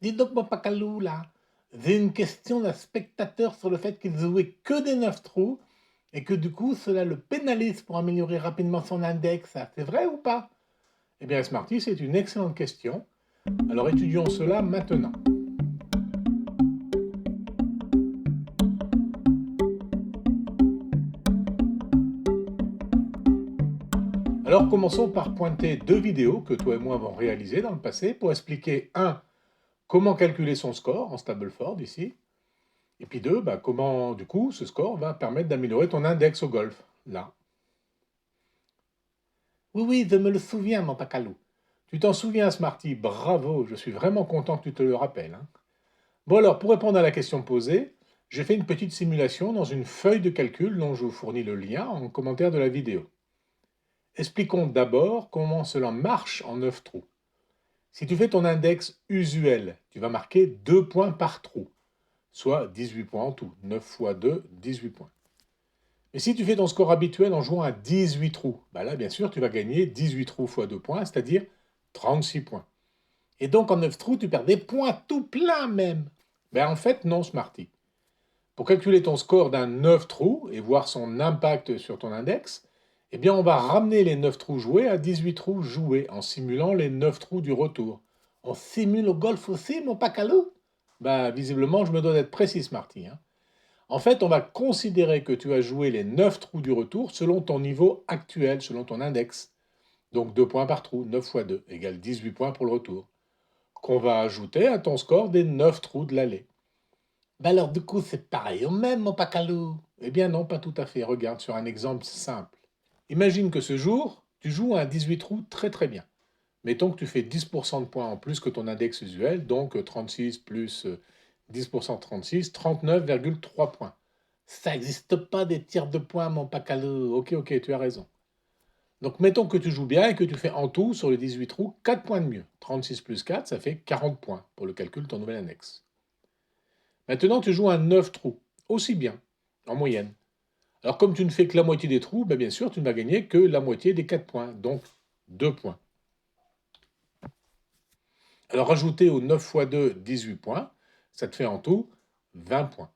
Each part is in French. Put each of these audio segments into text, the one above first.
Dis donc, mon Pacalou, là, j'ai une question d'un spectateur sur le fait qu'il jouait que des 9 trous et que du coup, cela le pénalise pour améliorer rapidement son index. C'est vrai ou pas? Eh bien, Smarty, c'est une excellente question. Alors étudions cela maintenant. Alors commençons par pointer deux vidéos que toi et moi avons réalisées dans le passé pour expliquer un, comment calculer son score en Stableford ici, et puis deux, comment du coup ce score va permettre d'améliorer ton index au golf, là. Oui, oui, je me le souviens, mon Pacalou. Tu t'en souviens, Smarty, bravo, je suis vraiment content que tu te le rappelles, hein. Bon alors, pour répondre à la question posée, j'ai fait une petite simulation dans une feuille de calcul dont je vous fournis le lien en commentaire de la vidéo. Expliquons d'abord comment cela marche en 9 trous. Si tu fais ton index usuel, tu vas marquer 2 points par trou, soit 18 points en tout. 9 fois 2, 18 points. Et si tu fais ton score habituel en jouant à 18 trous, là, bien sûr, tu vas gagner 18 trous fois 2 points, c'est-à-dire 36 points. Et donc, en 9 trous, tu perds des points tout plein même. En fait, non, Smarty. Pour calculer ton score d'un 9 trous et voir son impact sur ton index, on va ramener les 9 trous joués à 18 trous joués en simulant les 9 trous du retour. On simule au golf aussi, mon Pacalou? Visiblement, je me dois d'être précis, Smarty, hein. En fait, on va considérer que tu as joué les 9 trous du retour selon ton niveau actuel, selon ton index. Donc 2 points par trou, 9 fois 2 égale 18 points pour le retour, qu'on va ajouter à ton score des 9 trous de l'aller. Alors du coup, c'est pareil au même, mon Pacalou? Eh bien non, pas tout à fait. Regarde sur un exemple simple. Imagine que ce jour, tu joues un 18 trous très très bien. Mettons que tu fais 10% de points en plus que ton index usuel, donc 36 plus 10% de 36, 39,3 points. Ça n'existe pas des tirs de points, mon Pacalou. Ok, ok, tu as raison. Donc mettons que tu joues bien et que tu fais en tout sur les 18 trous 4 points de mieux. 36 plus 4, ça fait 40 points pour le calcul de ton nouvel index. Maintenant, tu joues un 9 trous, aussi bien, en moyenne. Alors comme tu ne fais que la moitié des trous, bien sûr, tu ne vas gagner que la moitié des 4 points, donc 2 points. Alors rajouter aux 9 fois 2, 18 points, ça te fait en tout 20 points.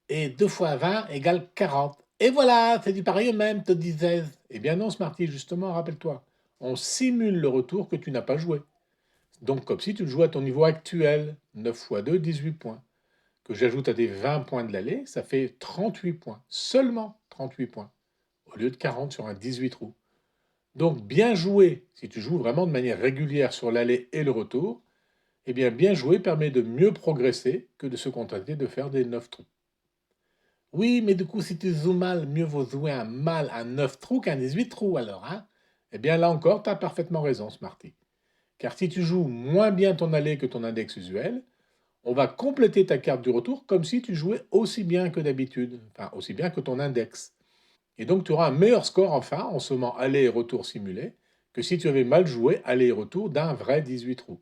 Et 2 fois 20 égale 40. Et voilà, c'est du pareil au même, te disais-je. Eh bien non, Smarty, justement, rappelle-toi. On simule le retour que tu n'as pas joué. Donc comme si tu le jouais à ton niveau actuel. 9 fois 2, 18 points. Que j'ajoute à tes 20 points de l'aller, ça fait 38 points. Seulement 38 points. Au lieu de 40 sur un 18 trous. Donc bien joué, si tu joues vraiment de manière régulière sur l'aller et le retour, bien jouer permet de mieux progresser que de se contenter de faire des 9 trous. Oui, mais du coup, si tu joues mal, mieux vaut jouer un mal à 9 trous qu'un 18 trous alors, hein? Là encore, tu as parfaitement raison, Smarty. Car si tu joues moins bien ton aller que ton index usuel, on va compléter ta carte du retour comme si tu jouais aussi bien que d'habitude, enfin aussi bien que ton index. Et donc tu auras un meilleur score enfin en sommant aller et retour simulé que si tu avais mal joué aller et retour d'un vrai 18 trous.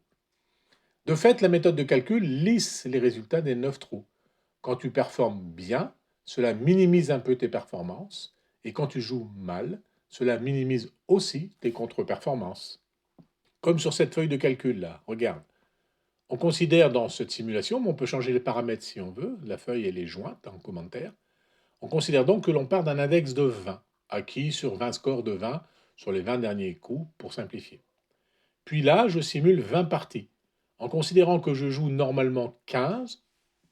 De fait, la méthode de calcul lisse les résultats des 9 trous. Quand tu performes bien, cela minimise un peu tes performances, et quand tu joues mal, cela minimise aussi tes contre-performances. Comme sur cette feuille de calcul là, regarde. On considère dans cette simulation, mais on peut changer les paramètres si on veut, la feuille elle est jointe en commentaire, on considère donc que l'on part d'un index de 20, acquis sur 20 scores de 20 sur les 20 derniers coups, pour simplifier. Puis là, je simule 20 parties, en considérant que je joue normalement 15,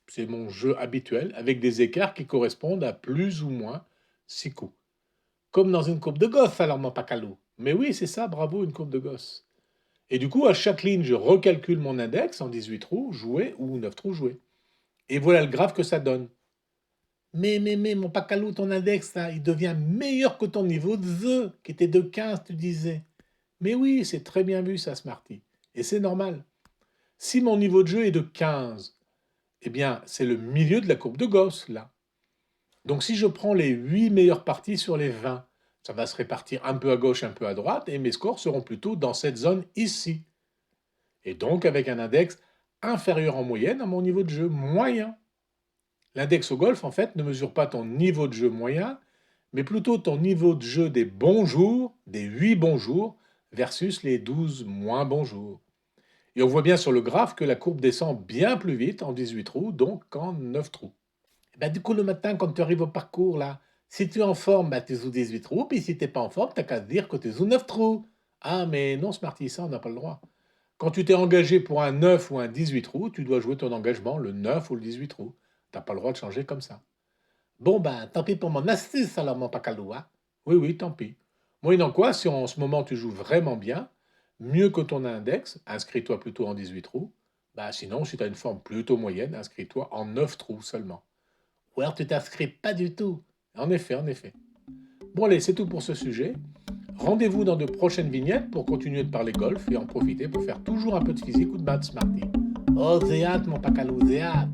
c'est mon jeu habituel, avec des écarts qui correspondent à plus ou moins 6 coups. Comme dans une courbe de gosse, alors mon Pacalou. Mais oui, c'est ça, bravo, une courbe de gosse. Et du coup, à chaque ligne, je recalcule mon index en 18 trous joués ou 9 trous joués. Et voilà le graphe que ça donne. Mais, mon Pacalou, ton index, là, il devient meilleur que ton niveau de jeu, qui était de 15, tu disais. Mais oui, c'est très bien vu, ça, Smarty. Et c'est normal. Si mon niveau de jeu est de 15, c'est le milieu de la courbe de Gauss, là. Donc, si je prends les 8 meilleures parties sur les 20, ça va se répartir un peu à gauche, un peu à droite, et mes scores seront plutôt dans cette zone ici. Et donc, avec un index inférieur en moyenne à mon niveau de jeu moyen. L'index au golf, en fait, ne mesure pas ton niveau de jeu moyen, mais plutôt ton niveau de jeu des bons jours, des 8 bons jours, versus les 12 moins bons jours. Et on voit bien sur le graphe que la courbe descend bien plus vite en 18 trous, donc qu'en 9 trous. Et ben, du coup, le matin, quand tu arrives au parcours, là, si tu es en forme, bah, tu joues 18 trous, puis si tu n'es pas en forme, tu n'as qu'à te dire que tu joues 9 trous. Ah, mais non, Smarty, ça, on n'a pas le droit. Quand tu t'es engagé pour un 9 ou un 18 trous, tu dois jouer ton engagement, le 9 ou le 18 trous. Tu n'as pas le droit de changer comme ça. Bon, ben, tant pis pour mon astuce, alors, mon pacalou, hein. Oui, oui, tant pis. Moyennant quoi, si en ce moment tu joues vraiment bien, mieux que ton index, inscris-toi plutôt en 18 trous. Bah, sinon, si tu as une forme plutôt moyenne, inscris-toi en 9 trous seulement. Ou alors tu t'inscris pas du tout. En effet, en effet. Bon, allez, c'est tout pour ce sujet. Rendez-vous dans de prochaines vignettes pour continuer de parler golf et en profiter pour faire toujours un peu de physique ou de maths, Smarty. Oh, zéat, mon pacalou, zéat.